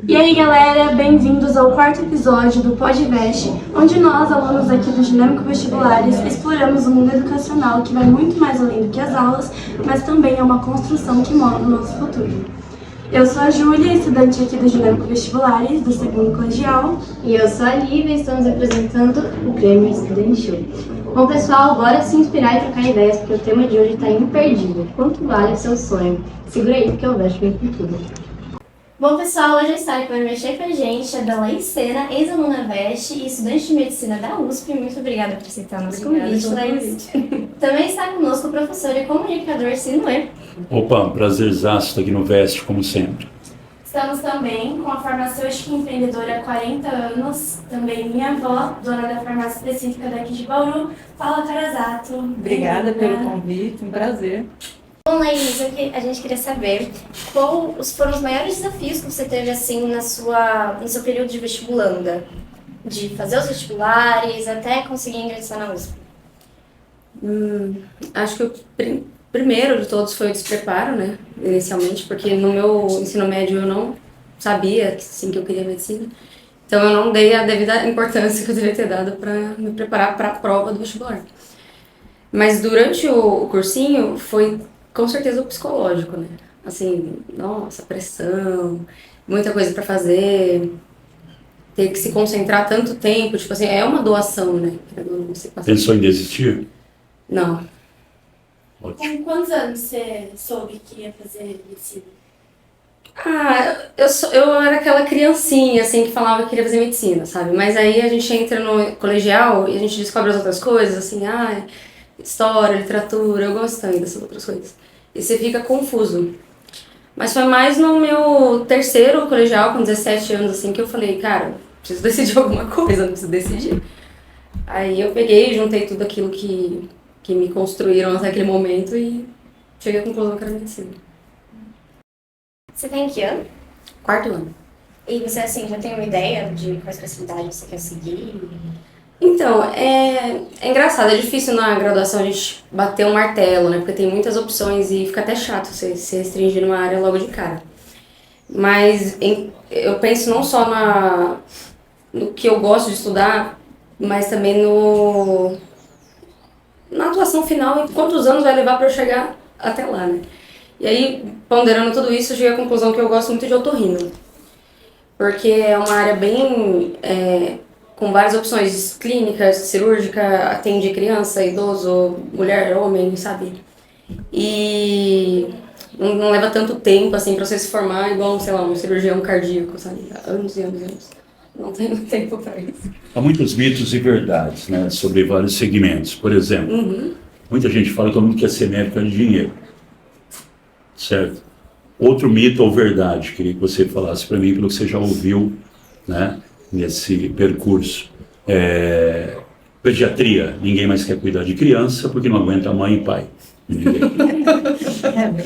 E aí galera, bem-vindos ao quarto episódio do Podvest, onde nós, alunos aqui do Dinâmico Vestibulares, exploramos o mundo educacional que vai muito mais além do que as aulas, mas também é uma construção que mora no nosso futuro. Eu sou a Júlia, estudante aqui do Dinâmico Vestibulares, do segundo colegial. E eu sou a Lívia e estamos apresentando o Grêmio Estudantil. Bom pessoal, bora se inspirar e trocar ideias, porque o tema de hoje está imperdível. Quanto vale o seu sonho? Segura aí, porque eu vejo bem com tudo. Bom pessoal, hoje a história que vai mexer com a gente é da Laís Sena, ex-aluna VEST e estudante de medicina da USP. Muito obrigada por aceitar o nosso convite, Laís. Também está conosco o professor e comunicador Sinuê. Opa, prazerzaço estar aqui no VEST, como sempre. Estamos também com a farmacêutica empreendedora há 40 anos, também minha avó, dona da farmácia específica daqui de Bauru, Paula Carazato. Obrigada pelo convite, um prazer. Bom, Laís, a gente queria saber quais foram os maiores desafios que você teve assim no seu período de vestibulanda, de fazer os vestibulares até conseguir ingressar na USP. Acho que o primeiro de todos foi o despreparo, né, inicialmente, porque no meu ensino médio eu não sabia assim, que eu queria medicina, então eu não dei a devida importância que eu deveria ter dado para me preparar para a prova do vestibular. Mas durante o cursinho foi com certeza o psicológico, né, assim, nossa, pressão, muita coisa para fazer, ter que se concentrar tanto tempo, tipo assim, é uma doação, né. Pensou em desistir? Não. Com quantos anos você soube que ia fazer medicina? Eu era aquela criancinha, assim, que falava que queria fazer medicina, sabe? Mas aí a gente entra no colegial e a gente descobre as outras coisas, assim, história, literatura, eu gosto também dessas outras coisas. E você fica confuso. Mas foi mais no meu terceiro colegial, com 17 anos, assim, que eu falei, cara, preciso decidir alguma coisa, não preciso decidir. Aí eu peguei e juntei tudo aquilo que me construíram até aquele momento e cheguei à conclusão que era medicina. Você tem que ano? Quarto ano. E você, assim, já tem uma ideia de quais facilidades você quer seguir? Então, é engraçado, é difícil na graduação a gente bater um martelo, né? Porque tem muitas opções e fica até chato você se restringir numa área logo de cara. Mas eu penso não só no que eu gosto de estudar, mas também na atuação final e quantos anos vai levar para eu chegar até lá, né? E aí, ponderando tudo isso, eu cheguei à conclusão que eu gosto muito de otorrino. Porque é uma área bem... com várias opções clínicas, cirúrgica, atende criança, idoso, mulher, homem, sabe? E não leva tanto tempo, assim, pra você se formar igual, sei lá, um cirurgião cardíaco, sabe? Anos e anos e anos. Não tenho tempo para isso. Há muitos mitos e verdades, né, sobre vários segmentos. Por exemplo, muita gente fala que todo mundo quer ser médico de dinheiro. Certo? Outro mito ou verdade, queria que você falasse para mim, pelo que você já ouviu, né, nesse percurso. Pediatria, ninguém mais quer cuidar de criança porque não aguenta mãe e pai. Ninguém.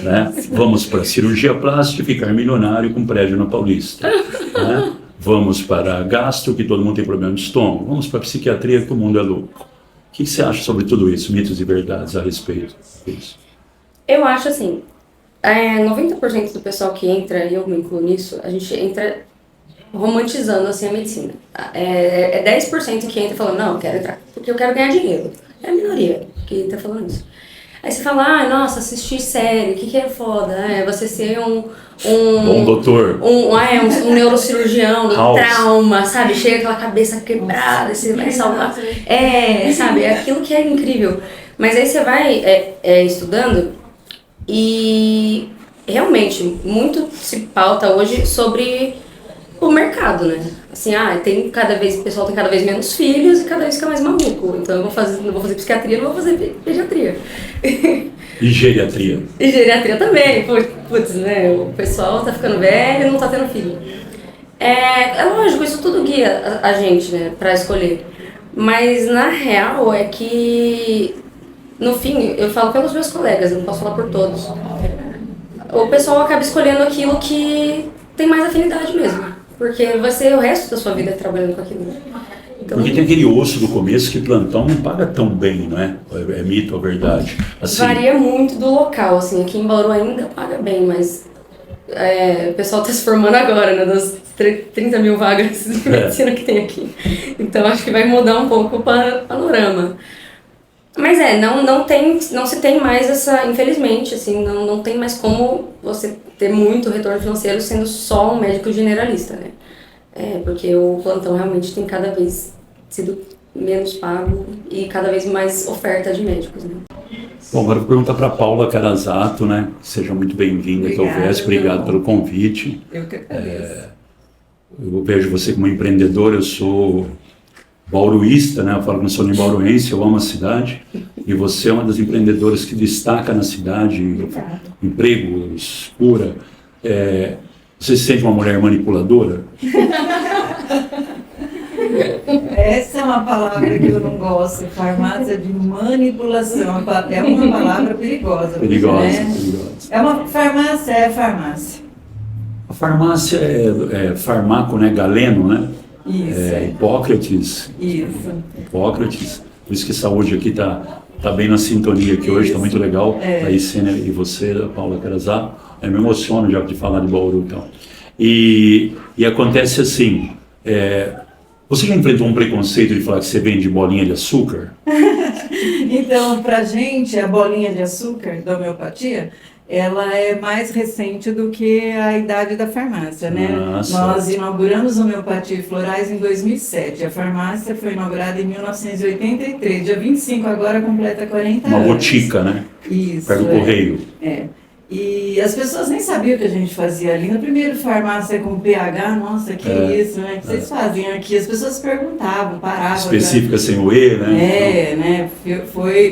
Né? Vamos para cirurgia plástica e ficar milionário com prédio na Paulista. Né? Vamos para gastro, que todo mundo tem problema de estômago. Vamos para psiquiatria, que o mundo é louco. O que você acha sobre tudo isso, mitos e verdades a respeito disso? Eu acho assim, 90% do pessoal que entra, e eu me incluo nisso, a gente entra romantizando assim a medicina. 10% que entra falando, não, eu quero entrar porque eu quero ganhar dinheiro. É a minoria que entra falando isso. Aí você fala, nossa, assistir série, o que é foda? Você ser um bom doutor. Um neurocirurgião do House. trauma, sabe? Chega aquela cabeça quebrada, você vai salvar. Sabe? É aquilo que é incrível. Mas aí você vai estudando e realmente muito se pauta hoje sobre o mercado, né? Assim, o pessoal tem cada vez menos filhos e cada vez fica mais maluco. Então eu não vou fazer psiquiatria, não vou fazer pediatria. E geriatria? E geriatria também. Putz, né? O pessoal tá ficando velho e não tá tendo filho. É lógico, isso tudo guia a gente, né? Pra escolher. Mas na real é que, no fim, eu falo pelos meus colegas, não posso falar por todos. O pessoal acaba escolhendo aquilo que tem mais afinidade mesmo. Porque vai ser o resto da sua vida trabalhando com aquilo. Então, porque tem aquele osso do começo que plantão não paga tão bem, não é? É mito ou verdade? Assim, varia muito do local, assim. Aqui em Bauru ainda paga bem, mas o pessoal está se formando agora, né, das 30 mil vagas de medicina que tem aqui. Então acho que vai mudar um pouco o panorama. Mas não se tem mais essa, infelizmente, assim, não tem mais como você ter muito retorno financeiro sendo só um médico generalista, né? Porque o plantão realmente tem cada vez sido menos pago e cada vez mais oferta de médicos, né? Bom, agora eu vou perguntar para a Paula Carazato, né? Seja muito bem-vinda aqui ao VESP, obrigado pelo convite. Eu que agradeço. Eu vejo você como empreendedor, eu sou bauruísta, né? Eu falo que não sou nem bauruense, eu amo a cidade. E você é uma das empreendedoras que destaca na cidade, empregos, cura. Você se sente uma mulher manipuladora? Essa é uma palavra que eu não gosto, farmácia de manipulação. É uma palavra perigosa. Perigosa, né? perigosa. Farmácia é farmácia. A farmácia é farmaco, né? Galeno, né? Isso. Hipócrates. Isso. Hipócrates. Por isso que saúde aqui tá bem na sintonia aqui hoje, está muito legal. A Isênia e você, a Paula Carazato. Eu me emociono já de falar de Bauru, então. E acontece assim, você já enfrentou um preconceito de falar que você vende bolinha de açúcar? Então, pra gente, a bolinha de açúcar da homeopatia, ela é mais recente do que a idade da farmácia, né? Nós inauguramos a homeopatia e florais em 2007. A farmácia foi inaugurada em 1983. Dia 25 agora completa 40 anos. Uma botica, né? Isso. Perto do correio. E as pessoas nem sabiam o que a gente fazia ali. No primeiro farmácia com pH, nossa, que isso, né? O que vocês fazem aqui? As pessoas perguntavam, paravam. Específica sem o E, né? Né?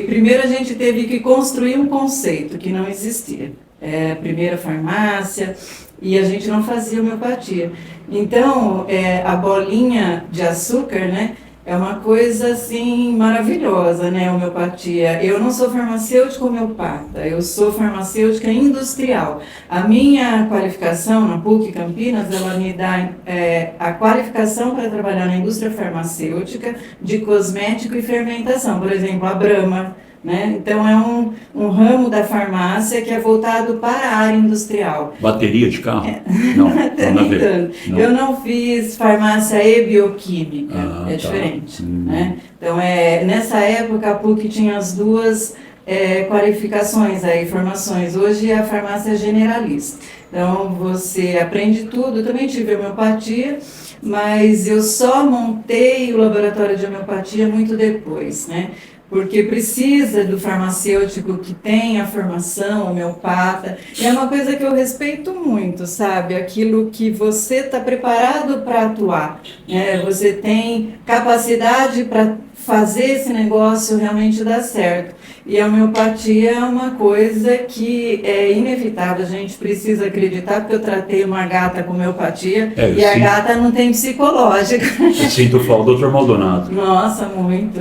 Primeiro a gente teve que construir um conceito que não existia. A primeira farmácia, e a gente não fazia homeopatia. Então, a bolinha de açúcar, né? É uma coisa, assim, maravilhosa, né, a homeopatia. Eu não sou farmacêutica homeopata, eu sou farmacêutica industrial. A minha qualificação na PUC Campinas, ela me dá a qualificação para trabalhar na indústria farmacêutica de cosmético e fermentação. Por exemplo, a Brahma, né? Então, é um ramo da farmácia que é voltado para a área industrial. Bateria de carro? Não, não a ver. Não. Eu não fiz farmácia e bioquímica, diferente. Né? Então, nessa época, a PUC tinha as duas qualificações, formações. Hoje, a farmácia é generalista. Então, você aprende tudo. Eu também tive homeopatia, mas eu só montei o laboratório de homeopatia muito depois, né? Porque precisa do farmacêutico que tem a formação homeopata. E é uma coisa que eu respeito muito, sabe? Aquilo que você está preparado para atuar, né? Você tem capacidade para fazer esse negócio realmente dar certo. E a homeopatia é uma coisa que é inevitável, a gente precisa acreditar, porque eu tratei uma gata com homeopatia e a gata não tem psicológica. Eu sinto falta do Dr. Maldonado. Nossa, muito.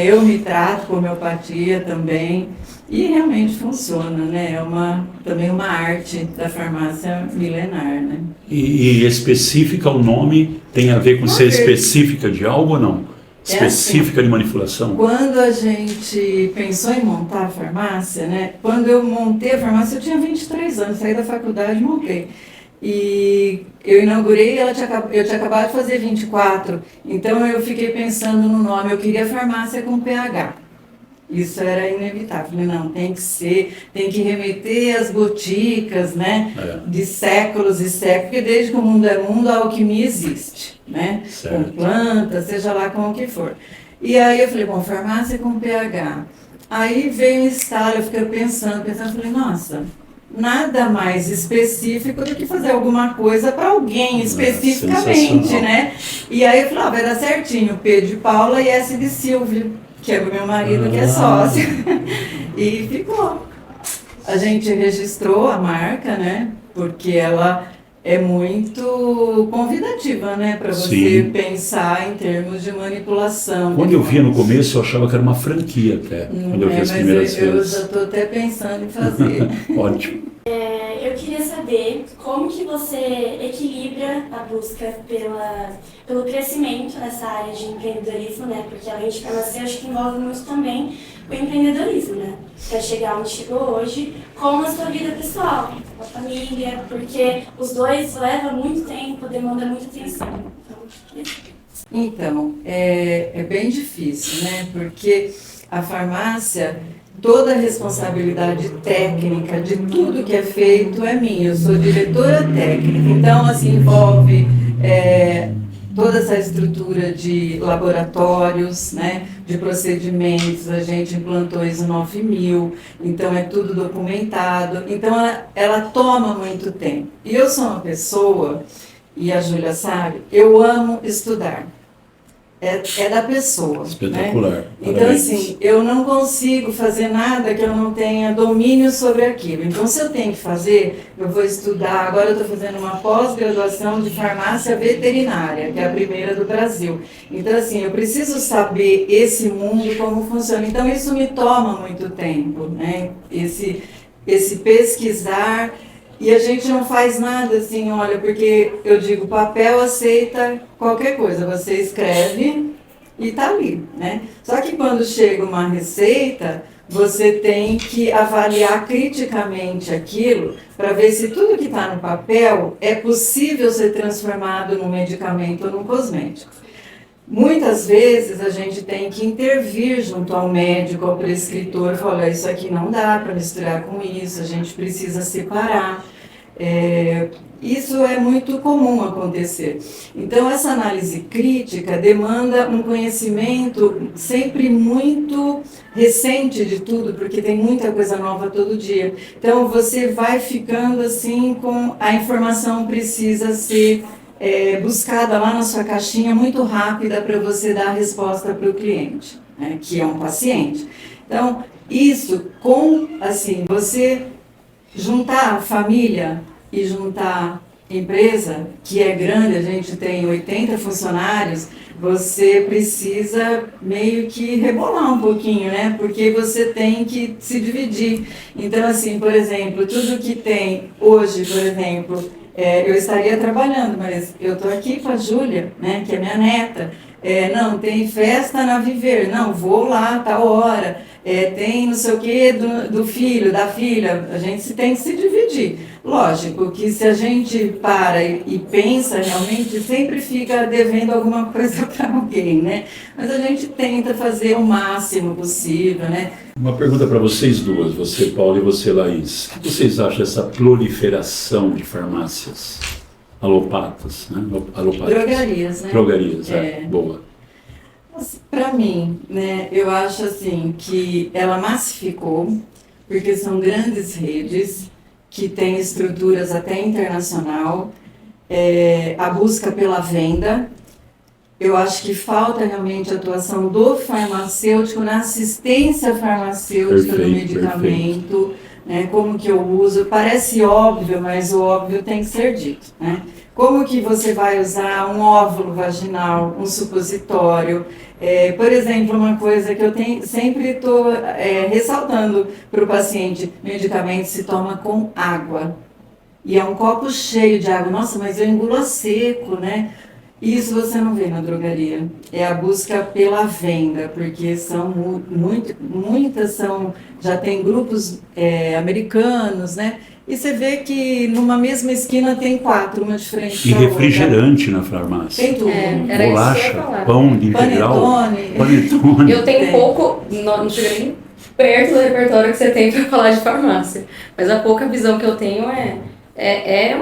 Eu me trato com homeopatia também e realmente funciona, né? É também uma arte da farmácia milenar, né? E específica, o nome tem a ver com ser específica de algo ou não? Específica de manipulação? Quando a gente pensou em montar a farmácia, né? Quando eu montei a farmácia, eu tinha 23 anos, saí da faculdade e montei. E eu inaugurei, eu tinha acabado de fazer 24, então eu fiquei pensando no nome, eu queria farmácia com PH. Isso era inevitável. Falei, não, tem que remeter às boticas, né? De séculos e séculos, porque desde que o mundo é mundo, a alquimia existe, né? Com plantas, seja lá com o que for. E aí eu falei, bom, farmácia com pH. Aí veio um estalo, eu fiquei pensando, falei, nossa, nada mais específico do que fazer alguma coisa para alguém especificamente, né? E aí eu falei, vai dar certinho, P de Paula e S de Silvio, que é o meu marido, que é sócio. E ficou. A gente registrou a marca, né? Porque ela é muito convidativa, né? Para você pensar em termos de manipulação. Quando eu via no começo, eu achava que era uma franquia até. Quando eu vi as primeiras vezes. Eu já estou até pensando em fazer. Ótimo. Eu queria saber saber como que você equilibra a busca pelo crescimento nessa área de empreendedorismo, né? Porque além de farmácia, acho que envolve muito também o empreendedorismo, né? Para chegar onde chegou hoje, com a sua vida pessoal, com a família, porque os dois levam muito tempo, demandam muita atenção. Então, é bem difícil, né? Porque a farmácia, toda a responsabilidade técnica de tudo que é feito é minha. Eu sou diretora técnica, então, assim, envolve toda essa estrutura de laboratórios, né? De procedimentos. A gente implantou ISO 9000, então é tudo documentado. Então, ela toma muito tempo. E eu sou uma pessoa, e a Júlia sabe, eu amo estudar. É da pessoa. Espetacular. Né? Então, assim, eu não consigo fazer nada que eu não tenha domínio sobre aquilo. Então, se eu tenho que fazer, eu vou estudar. Agora eu estou fazendo uma pós-graduação de farmácia veterinária, que é a primeira do Brasil. Então, assim, eu preciso saber esse mundo, como funciona. Então, isso me toma muito tempo, né? Esse pesquisar. E a gente não faz nada assim, olha, porque eu digo, papel aceita qualquer coisa, você escreve e tá ali, né? Só que quando chega uma receita, você tem que avaliar criticamente aquilo para ver se tudo que está no papel é possível ser transformado num medicamento ou num cosmético. Muitas vezes a gente tem que intervir junto ao médico, ao prescritor, falar, olha, isso aqui não dá para misturar com isso, a gente precisa separar. Isso é muito comum acontecer. Então, essa análise crítica demanda um conhecimento sempre muito recente de tudo, porque tem muita coisa nova todo dia. Então, você vai ficando assim com a informação precisa ser buscada lá na sua caixinha muito rápida para você dar a resposta para o cliente, né, que é um paciente. Então, isso assim, você juntar a família e juntar empresa, que é grande, a gente tem 80 funcionários, você precisa meio que rebolar um pouquinho, né? Porque você tem que se dividir. Então, assim, por exemplo, tudo que tem hoje, por exemplo, eu estaria trabalhando, mas eu estou aqui com a Júlia, né, que é minha neta. Não, tem festa na Viver, não, vou lá, tal hora. Tem não sei o que do filho, da filha, a gente tem que se dividir. Lógico que se a gente para e pensa, realmente sempre fica devendo alguma coisa para alguém, né? Mas a gente tenta fazer o máximo possível, né? Uma pergunta para vocês duas, você Paulo e você Laís. O que vocês acham dessa proliferação de farmácias alopatas, né? Drogarias, né? Drogarias, boa. Para mim, né, eu acho assim que ela massificou, porque são grandes redes que têm estruturas até internacional, a busca pela venda. Eu acho que falta realmente a atuação do farmacêutico na assistência farmacêutica do medicamento, né, como que eu uso. Parece óbvio, mas o óbvio tem que ser dito, né? Como que você vai usar um óvulo vaginal, um supositório? Por exemplo, uma coisa que eu sempre estou ressaltando para o paciente, medicamento se toma com água. E é um copo cheio de água. Nossa, mas eu engulo a seco, né? Isso você não vê na drogaria. É a busca pela venda, porque são muitas já tem grupos americanos, né? E você vê que numa mesma esquina tem 4, uma diferente da outra. E refrigerante na farmácia. Tem tudo. Era bolacha, isso que eu ia falar. pão de integral, panetone. Eu tenho pouco, não chega nem perto do repertório que você tem para falar de farmácia. Mas a pouca visão que eu tenho é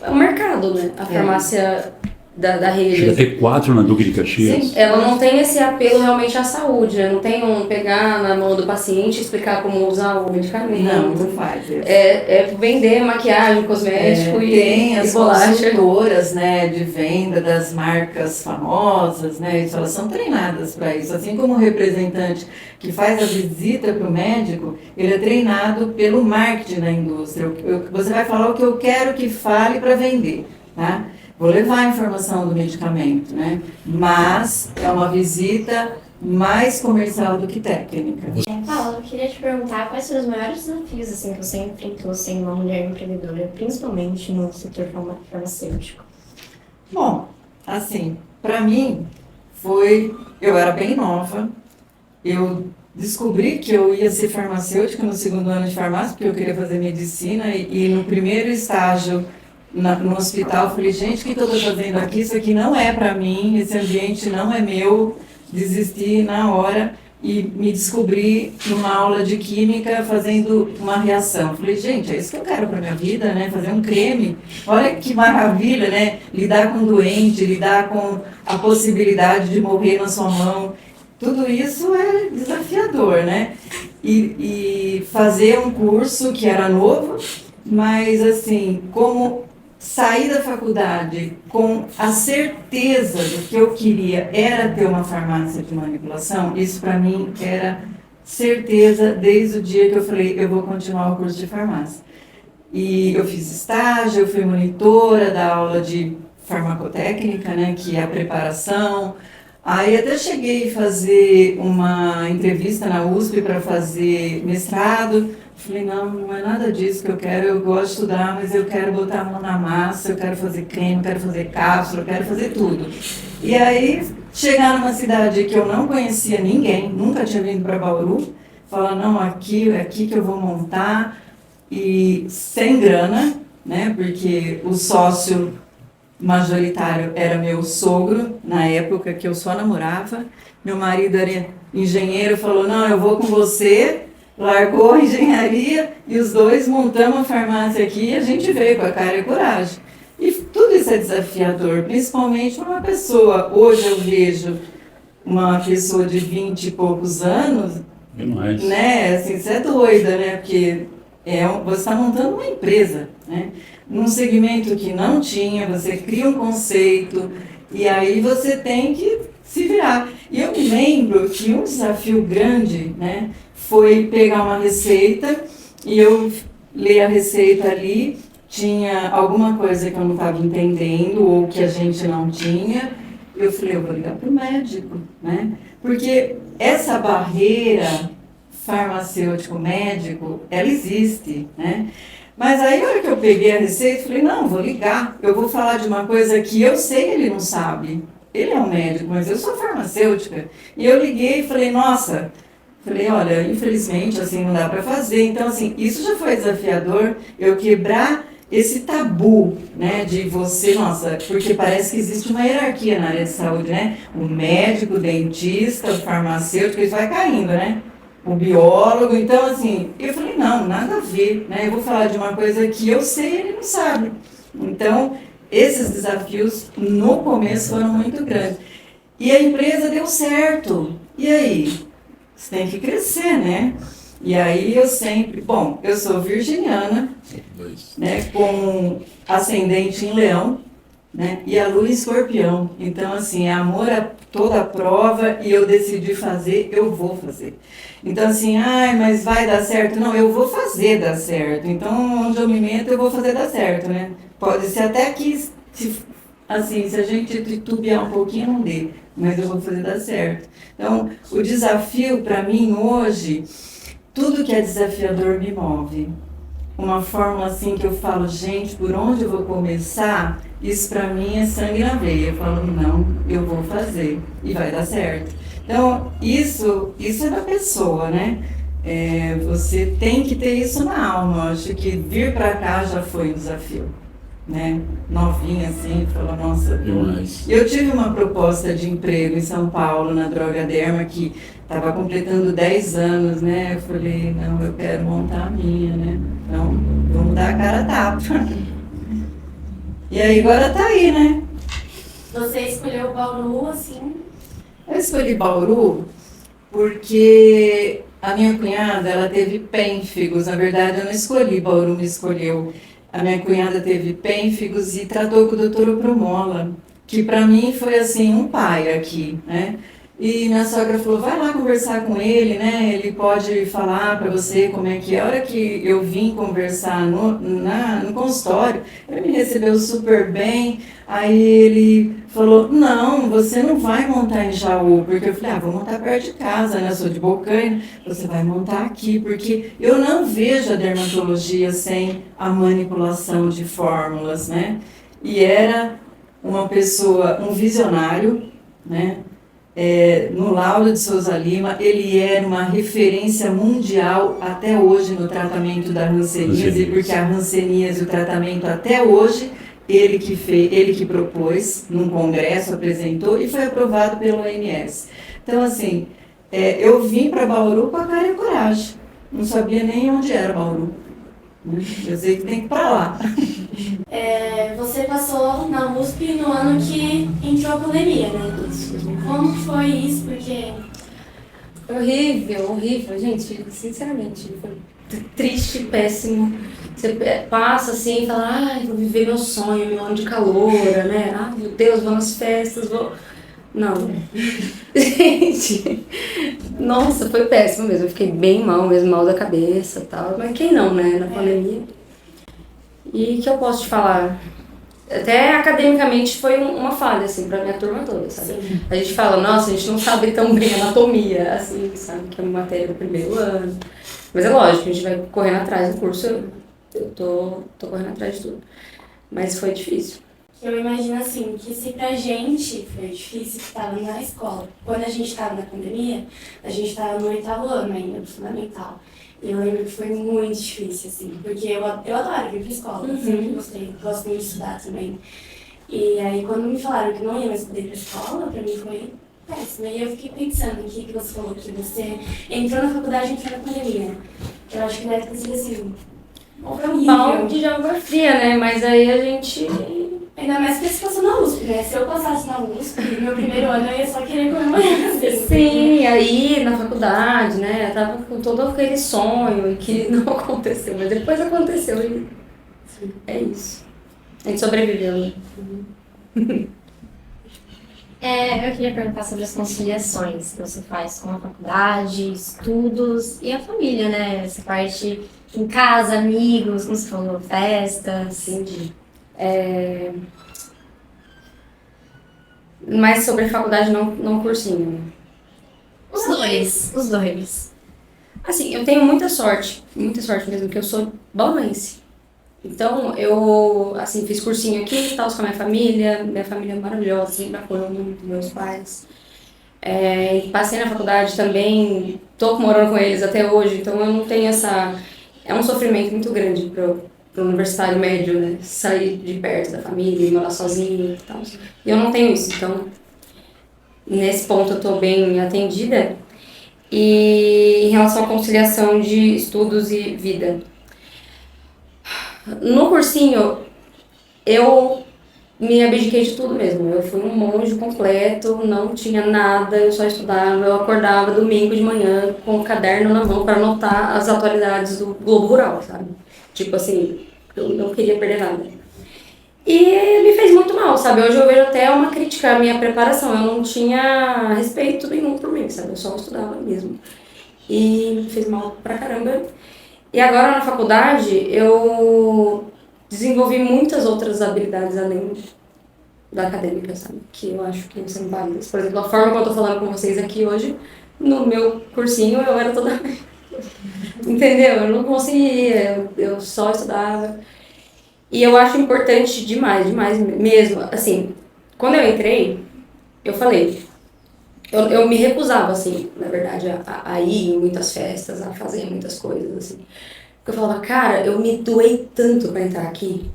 um mercado, né? A farmácia da rede. Chega a ter 4 na Duque de Caxias. Sim, ela não tem esse apelo realmente à saúde, né? Não tem pegar na mão do paciente e explicar como usar o medicamento. Não faz isso. É vender maquiagem, cosmético e tem as bolacha. consultoras, né, de venda das marcas famosas, né? Isso, elas são treinadas para isso. Assim como o representante que faz a visita para o médico, ele é treinado pelo marketing da indústria. Você vai falar o que eu quero que fale para vender, tá? Vou levar a informação do medicamento, né? Mas é uma visita mais comercial do que técnica. Paula, eu queria te perguntar quais foram os maiores desafios assim, que você enfrentou sendo uma mulher empreendedora, principalmente no setor farmacêutico. Bom, assim, para mim eu era bem nova, eu descobri que eu ia ser farmacêutica no segundo ano de farmácia, porque eu queria fazer medicina, e no primeiro estágio no hospital, eu falei, gente, o que eu estou fazendo aqui? Isso aqui não é para mim, esse ambiente não é meu. Desisti na hora e me descobri numa aula de química fazendo uma reação. Falei, gente, é isso que eu quero para minha vida, né? Fazer um creme. Olha que maravilha, né? Lidar com doente, lidar com a possibilidade de morrer na sua mão. Tudo isso é desafiador, né? E fazer um curso que era novo, mas assim, como sair da faculdade com a certeza do que eu queria era ter uma farmácia de manipulação, isso para mim era certeza desde o dia que eu falei, eu vou continuar o curso de farmácia. E eu fiz estágio, eu fui monitora da aula de farmacotécnica, né, que é a preparação. Aí até cheguei a fazer uma entrevista na USP para fazer mestrado. Falei, não é nada disso que eu quero, eu gosto de estudar, mas eu quero botar a mão na massa, eu quero fazer creme, eu quero fazer cápsula, eu quero fazer tudo. E aí, chegar numa cidade que eu não conhecia ninguém, nunca tinha vindo para Bauru, falar, não, aqui é aqui que eu vou montar, e sem grana, né, porque o sócio majoritário era meu sogro, na época que eu só namorava, meu marido era engenheiro, falou, não, eu vou com você. Largou a engenharia e os dois montamos a farmácia aqui e a gente veio com a cara e a coragem. E tudo isso é desafiador, principalmente para uma pessoa. Hoje eu vejo uma pessoa de 20 e poucos anos, né? Assim, você é doida, né? Porque você está montando uma empresa, né? Num segmento que não tinha, você cria um conceito e aí você tem que se virar. E eu me lembro que um desafio grande, né? Foi pegar uma receita e eu li a receita ali, tinha alguma coisa que eu não estava entendendo ou que a gente não tinha. Eu falei, eu vou ligar para o médico, né? Porque essa barreira farmacêutico-médico, ela existe, né? Mas aí, a hora que eu peguei a receita, eu falei, não, vou ligar. Eu vou falar de uma coisa que eu sei que ele não sabe. Ele é um médico, mas eu sou farmacêutica. E eu liguei e falei, nossa... Falei, olha, infelizmente, assim, não dá para fazer. Então, assim, isso já foi desafiador, eu quebrar esse tabu, né, de você, nossa, porque parece que existe uma hierarquia na área de saúde, né? O médico, o dentista, o farmacêutico, isso vai caindo, né? O biólogo, então, assim, eu falei, não, nada a ver, né? Eu vou falar de uma coisa que eu sei e ele não sabe. Então, esses desafios, no começo, foram muito grandes. E a empresa deu certo. E aí? Você tem que crescer, né? E aí eu sempre... Bom, eu sou virginiana, né, com ascendente em leão, né, e a lua em escorpião. Então, assim, é amor a toda a prova e eu decidi fazer, eu vou fazer. Então, assim, mas vai dar certo? Não, eu vou fazer dar certo. Então, onde eu me meto, eu vou fazer dar certo, né? Pode ser até que, se a gente titubear um pouquinho, não dê. Mas eu vou fazer dar certo. Então, o desafio para mim hoje, tudo que é desafiador me move. Uma forma assim que eu falo, gente, por onde eu vou começar? Isso para mim é sangue na veia. Eu falo, não, eu vou fazer e vai dar certo. Então, isso é da pessoa, né? Você tem que ter isso na alma. Acho que vir para cá já foi um desafio. Né, novinha assim, falou, nossa. Eu tive uma proposta de emprego em São Paulo, na Drogaderma, que estava completando 10 anos, né? Eu falei, não, eu quero montar a minha, né? Então, vamos dar a cara a tapa. E aí agora tá aí, né? Você escolheu Bauru, assim? Eu escolhi Bauru porque a minha cunhada, ela teve pênfigos. Na verdade, eu não escolhi, Bauru me escolheu. A minha cunhada teve pênfigos e tratou com o Dr. Opromola, que para mim foi assim um pai aqui, né? E minha sogra falou, vai lá conversar com ele, né? Ele pode falar para você como é que é. A hora que eu vim conversar no consultório, ele me recebeu super bem. Aí ele falou, não, você não vai montar em Jaú. Porque eu falei, vou montar perto de casa, né? Eu sou de Bocaina. Você vai montar aqui, porque eu não vejo a dermatologia sem a manipulação de fórmulas, né? E era uma pessoa, um visionário, né? No Lauro de Souza Lima, ele era uma referência mundial até hoje no tratamento da hanseníase, porque a hanseníase, o tratamento até hoje, ele que fez, ele que propôs num congresso, apresentou e foi aprovado pelo OMS. Então, assim, eu vim para Bauru com a cara e a coragem. Não sabia nem onde era Bauru. Eu sei que tem que ir para lá. Você passou na USP no ano que entrou a pandemia, né? Como foi isso? Porque Horrível, horrível, gente, sinceramente, foi triste, péssimo. Você passa assim e fala, ai, vou viver meu sonho, meu ano de caloura, né? Ai, meu Deus, vou nas festas, vou... Não. Gente, nossa, foi péssimo mesmo, eu fiquei bem mal mesmo, mal da cabeça e tal. Mas quem não, né, na pandemia. E o que eu posso te falar? Até academicamente foi uma falha, assim, pra minha turma toda, sabe? Sim. A gente fala, nossa, a gente não sabe tão bem anatomia, assim, sabe? Que é uma matéria do primeiro ano. Mas é lógico, a gente vai correndo atrás do curso, eu tô correndo atrás de tudo. Mas foi difícil. eu imagino assim, que se pra gente foi difícil que estava na escola. Quando a gente estava na pandemia, a gente estava no 8º ano ainda, do fundamental. E eu lembro que foi muito difícil, assim, porque eu adoro ir pra escola, sempre gostei, gosto muito de estudar também. E aí quando me falaram que não ia mais poder ir pra escola, pra mim foi péssimo. E eu fiquei pensando aqui que você falou que você entrou na faculdade e entrou na pandemia. Eu acho que deve ter sido assim, um balde de água fria, né? Mas aí a gente... Ainda mais que você passou na USP, né? Se eu passasse na USP, no meu primeiro ano, eu ia só querer comemorar. Assim, sim, aí na faculdade, né? Eu tava com todo aquele sonho e que não aconteceu, mas depois aconteceu e é isso. A gente sobreviveu, né? Eu queria perguntar sobre as conciliações que você faz com a faculdade, estudos e a família, né? Essa parte em casa, amigos, como você falou, festas. Entendi. Mas sobre a faculdade, não cursinho. Os dois. Assim, eu tenho muita sorte mesmo, que eu sou bauruense. Então, eu, assim, fiz cursinho aqui e tal, com a minha família é maravilhosa, sempre apoiou muito meus pais. Passei na faculdade também, tô morando com eles até hoje, então eu não tenho essa... É um sofrimento muito grande pro universitário médio, né? Sair de perto da família, morar sozinho e tal. E eu não tenho isso, então nesse ponto eu tô bem atendida. E em relação à conciliação de estudos e vida. No cursinho, eu me abdiquei de tudo mesmo. Eu fui um monge completo, não tinha nada, eu só estudava. Eu acordava domingo de manhã com o caderno na mão para anotar as atualidades do Globo Rural, sabe? Tipo assim, eu não queria perder nada. E me fez muito mal, sabe? Hoje eu vejo até uma crítica à minha preparação. Eu não tinha respeito nenhum por mim, sabe? Eu só estudava mesmo. E me fez mal pra caramba. E agora na faculdade eu desenvolvi muitas outras habilidades além da acadêmica, sabe? Que eu acho que são válidas. Por exemplo, a forma como eu tô falando com vocês aqui hoje, no meu cursinho eu era toda... Entendeu? Eu não conseguia, eu só estudava. E eu acho importante demais mesmo. Assim, quando eu entrei, eu falei... Eu me recusava, assim, na verdade, a ir em muitas festas, a fazer muitas coisas, assim. Porque eu falava, cara, eu me doei tanto pra entrar aqui.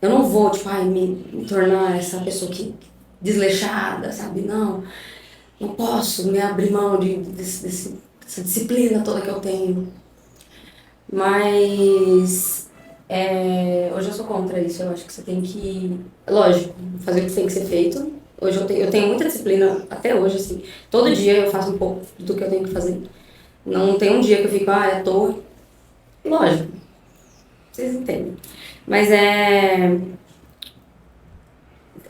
Eu não vou, tipo, me tornar essa pessoa que desleixada, sabe? Não posso me abrir mão dessa disciplina toda que eu tenho. Mas hoje eu sou contra isso. Eu acho que você tem que, lógico, fazer o que tem que ser feito. Hoje eu tenho muita disciplina, até hoje, assim. Todo dia eu faço um pouco do que eu tenho que fazer. Não tem um dia que eu fico, à toa. Lógico, vocês entendem. Mas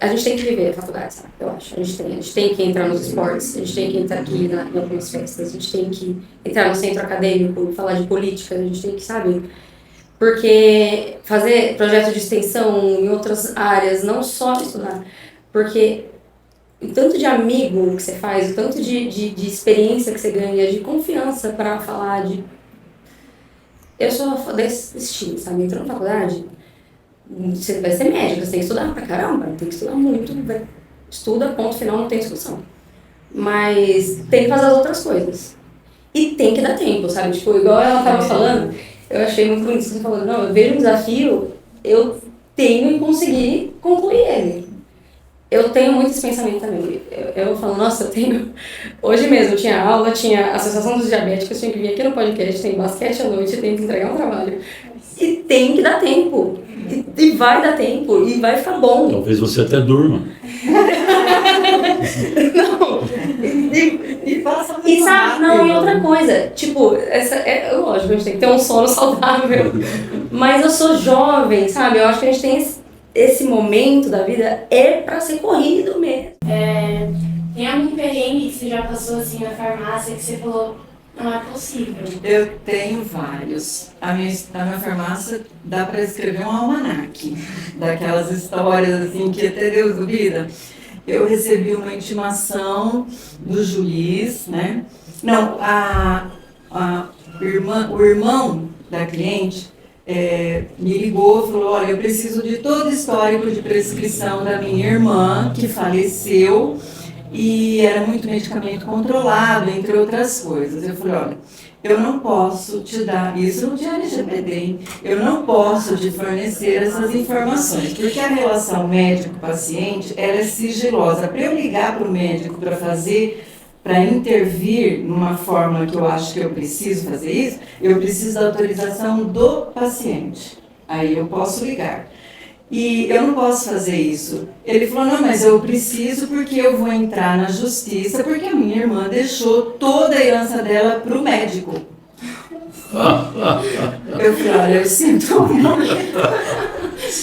a gente tem que viver a faculdade, sabe? Eu acho. A gente tem que entrar nos esportes, a gente tem que entrar aqui em algumas festas, a gente tem que entrar no centro acadêmico, falar de política, a gente tem que, sabe? Porque fazer projeto de extensão em outras áreas, não só estudar, porque o tanto de amigo que você faz, o tanto de experiência que você ganha, de confiança para falar de... Eu sou desse time, sabe? Entrou na faculdade, você vai ser médico, você tem que estudar pra caramba, tem que estudar muito, estuda, ponto final, não tem discussão. Mas tem que fazer as outras coisas. E tem que dar tempo, sabe? Tipo, igual ela tava falando, eu achei muito bonito você falando, não, eu vejo um desafio, eu tenho que conseguir concluir ele. Eu tenho muito esse pensamento também. Eu falo, nossa, eu tenho... Hoje mesmo tinha aula, tinha Associação dos Diabéticos, tinha que vir aqui no podcast, tem basquete à noite, tem que entregar um trabalho. E tem que dar tempo. E vai dar tempo, e vai ficar bom. Talvez você até durma. Não. E passa muito E sabe, rápido. não, e outra coisa, tipo, lógico, a gente tem que ter um sono saudável, mas eu sou jovem, sabe? Eu acho que a gente tem esse momento da vida é pra ser corrido mesmo. Tem algum perrengue que você já passou assim na farmácia que você falou, não é possível? Eu tenho vários. Na minha farmácia dá para escrever um almanaque, daquelas histórias assim que até Deus duvida. Eu recebi uma intimação do juiz, né? Não, o irmão da cliente me ligou e falou, olha, eu preciso de todo o histórico de prescrição da minha irmã, que faleceu, e era muito medicamento controlado, entre outras coisas. Eu falei, olha, eu não posso te dar, isso não tinha LGPD, hein? Eu não posso te fornecer essas informações, porque a relação médico-paciente, ela é sigilosa. Para eu ligar para o médico para intervir numa forma que eu acho que eu preciso fazer isso, eu preciso da autorização do paciente. Aí eu posso ligar. E eu não posso fazer isso. Ele falou, não, mas eu preciso porque eu vou entrar na justiça, porque a minha irmã deixou toda a herança dela para o médico. Eu falei, olha, eu sinto muito.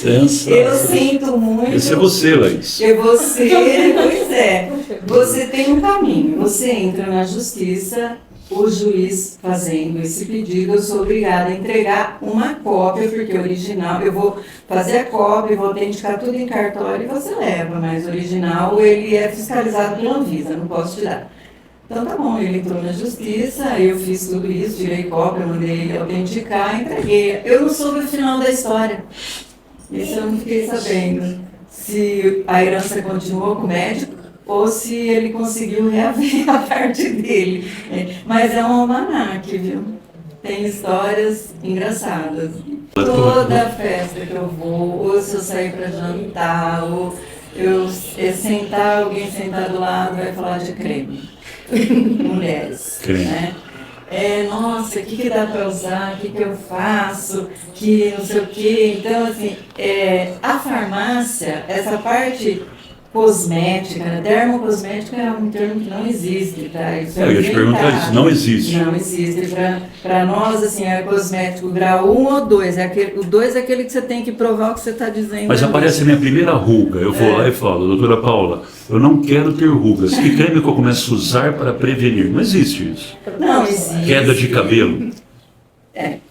Eu sinto muito. Esse é você, Laís. Pois é. Você tem um caminho. Você entra na justiça, o juiz fazendo esse pedido, eu sou obrigada a entregar uma cópia, porque o original, eu vou fazer a cópia, vou autenticar tudo em cartório e você leva, mas o original, ele é fiscalizado pela Anvisa, não posso te dar. Então tá bom, ele entrou na justiça, eu fiz tudo isso, tirei cópia, mandei ele autenticar, entreguei. Eu não soube o final da história. Isso eu não fiquei sabendo. Se a herança continuou com o médico ou se ele conseguiu reaver a parte dele. Mas é um almanaque, viu? Tem histórias engraçadas. Toda festa que eu vou, ou se eu sair para jantar, ou eu sentar, alguém sentar do lado vai falar de creme. Mulheres, Creme. né? Nossa, o que dá para usar, o que eu faço, que não sei o quê. Então, assim, a farmácia, essa parte cosmética, né? Dermocosmética é um termo que não existe, tá? Isso Eu ia te perguntar isso, não existe. Não existe. Para nós, assim, é cosmético grau 1 ou 2. O 2 é aquele que você tem que provar o que você está dizendo. Mas aparece a minha primeira ruga, eu vou lá e falo, doutora Paula, eu não quero ter rugas, que creme que eu começo a usar para prevenir? Não existe isso. Não existe. Queda de cabelo.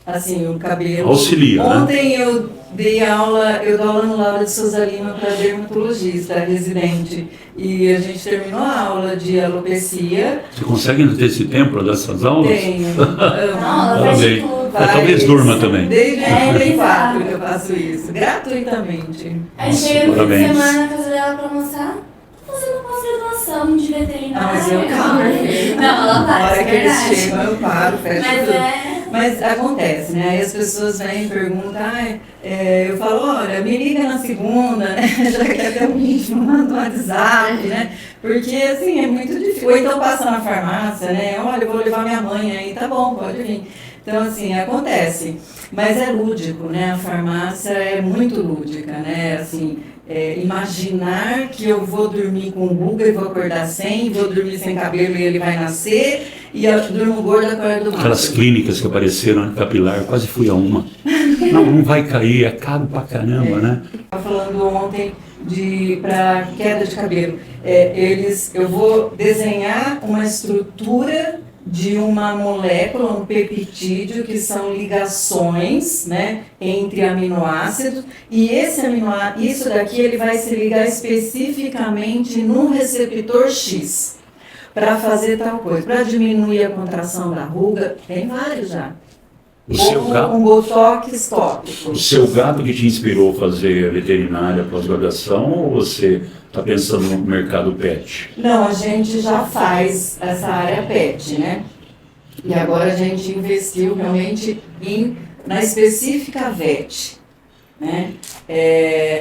Assim, o cabelo... Auxilia, né? Ontem eu dou aula no Laura de Souza Lima para dermatologista residente. E a gente terminou a aula de alopecia. Você consegue ter esse tempo para dar essas aulas? Tenho. Parabéns. Talvez durma também. Desde 94 que eu faço isso, gratuitamente. Aí chega no fim de Parabéns. semana na casa dela pra almoçar, tô fazendo pós-graduação de veterinária. Ah, mas eu paro. Não, ela Na faz, hora é que eles verdade. chegam, eu paro, fecho Mas tudo. Mas acontece, né? Aí as pessoas vêm e perguntam, eu falo, olha, me liga na segunda, né? Já que até o ritmo, manda um WhatsApp, né? Porque, assim, é muito difícil. Ou então passa na farmácia, né? Olha, eu vou levar minha mãe aí, tá bom, pode vir. Então, assim, acontece. Mas é lúdico, né? A farmácia é muito lúdica, né? Assim, imaginar que eu vou dormir com ruga e vou acordar sem, vou dormir sem cabelo e ele vai nascer, e eu durmo gorda, acordo mal. Aquelas clínicas que apareceram na Capilar, quase fui a uma. Não vai cair, é caro pra caramba, né? Estava falando ontem para queda de cabelo. Eu vou desenhar uma estrutura de uma molécula, um peptídeo, que são ligações, né, entre aminoácidos, e isso daqui ele vai se ligar especificamente num receptor X para fazer tal coisa, para diminuir a contração da ruga. Tem vários já. Um botox tópico. O seu gato que te inspirou a fazer veterinária pós-graduação, ou você está pensando no mercado pet? Não, a gente já faz essa área pet, né? E agora a gente investiu realmente na específica vet, né?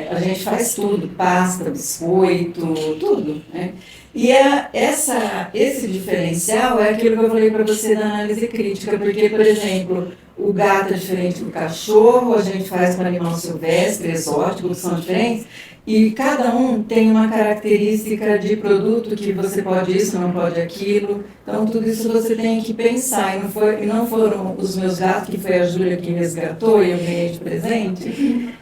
A gente faz tudo, pasta, biscoito, tudo, né? E esse diferencial é aquilo que eu falei para você da análise crítica, porque, por exemplo, o gato é diferente do cachorro, a gente faz para animal silvestre, exótico, que são diferentes, e cada um tem uma característica de produto que você pode isso, não pode aquilo. Então, tudo isso você tem que pensar. E não foram os meus gatos, que foi a Júlia que resgatou e eu ganhei de presente,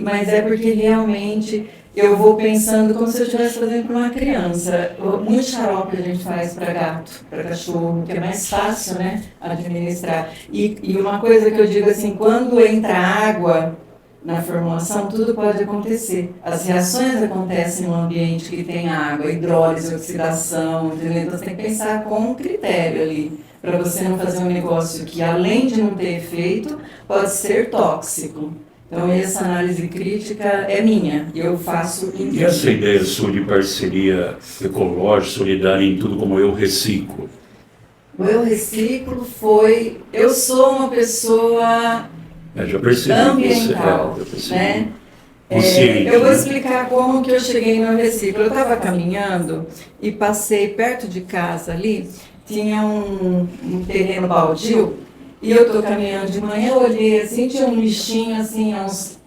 mas é porque realmente eu vou pensando como se eu estivesse fazendo para uma criança. Muito xarope a gente faz para gato, para cachorro, que é mais fácil, né, administrar. E uma coisa que eu digo assim, quando entra água na formulação, tudo pode acontecer. As reações acontecem no ambiente que tem água, hidrólise, oxidação, entendeu? Então você tem que pensar com critério ali, para você não fazer um negócio que, além de não ter efeito, pode ser tóxico. Então, essa análise crítica é minha, eu faço... E essa ideia sua de parceria ecológica, solidária em tudo como eu reciclo? O eu reciclo foi... Eu sou uma pessoa já percebi ambiental, isso, né? Consciente, eu vou né? explicar como que eu cheguei no reciclo. Eu estava caminhando e passei perto de casa ali, tinha um terreno baldio, e eu estou caminhando de manhã, eu olhei assim, tinha um lixinho assim, a uns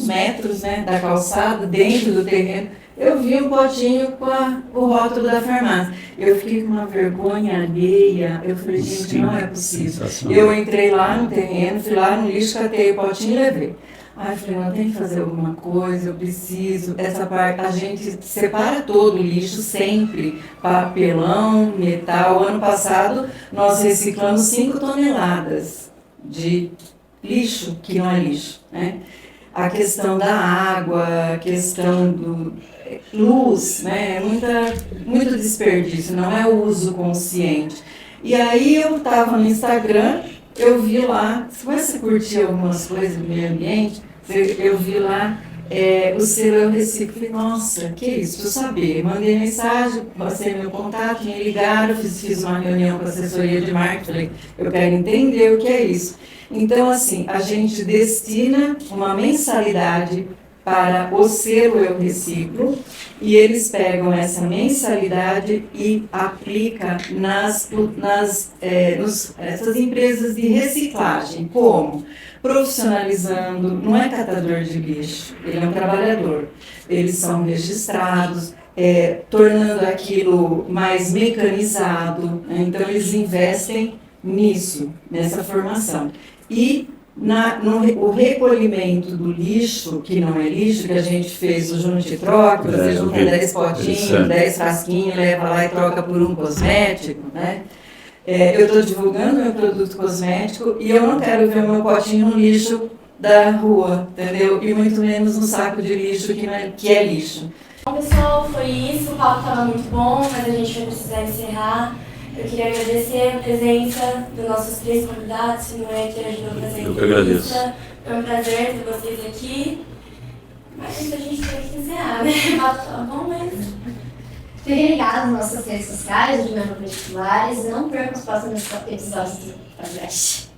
metros, né, da calçada, dentro do terreno. Eu vi um potinho com o rótulo da farmácia. Eu fiquei com uma vergonha alheia. Eu falei, gente, não é possível. Eu entrei lá no terreno, fui lá no lixo, catei o potinho e levei. Aí eu falei, não, tem que fazer alguma coisa, eu preciso. Essa parte, a gente separa todo o lixo sempre, papelão, metal. Ano passado, nós reciclamos 5 toneladas de lixo, que não é lixo, né? A questão da água, a questão do luz, né? É muito desperdício, não é o uso consciente. E aí eu estava no Instagram, eu vi lá, se você curtir algumas coisas do meio ambiente, eu vi lá o selo Eu Reciclo. Falei, nossa, que isso, preciso saber. Mandei mensagem, passei meu contato, me ligaram, fiz uma reunião com a assessoria de marketing, falei, eu quero entender o que é isso. Então, assim, a gente destina uma mensalidade para o selo Eu Reciclo, e eles pegam essa mensalidade e aplicam essas empresas de reciclagem. Como? Profissionalizando, não é catador de lixo, ele é um trabalhador. Eles são registrados, tornando aquilo mais mecanizado, né? Então eles investem nisso, nessa formação. E o recolhimento do lixo, que não é lixo, que a gente fez o junte e troca, você junta 10 potinhos, 10 frasquinhos, leva lá e troca por um cosmético, né? Eu estou divulgando meu produto cosmético e eu não quero ver o meu potinho no lixo da rua, entendeu? E muito menos no saco de lixo que é lixo. Bom, pessoal, foi isso. O papo estava muito bom, mas a gente vai precisar encerrar. Eu queria agradecer a presença dos nossos 3 convidados, Simone, que ajudou a fazer a entrevista. Eu que agradeço. Foi um prazer ter vocês aqui. Mas a gente tem que encerrar, né? O papo estava bom, mas... Fiquem ligados nas nossas redes sociais, de Dinâmica Particulares, e não percam os próximos episódios do podcast.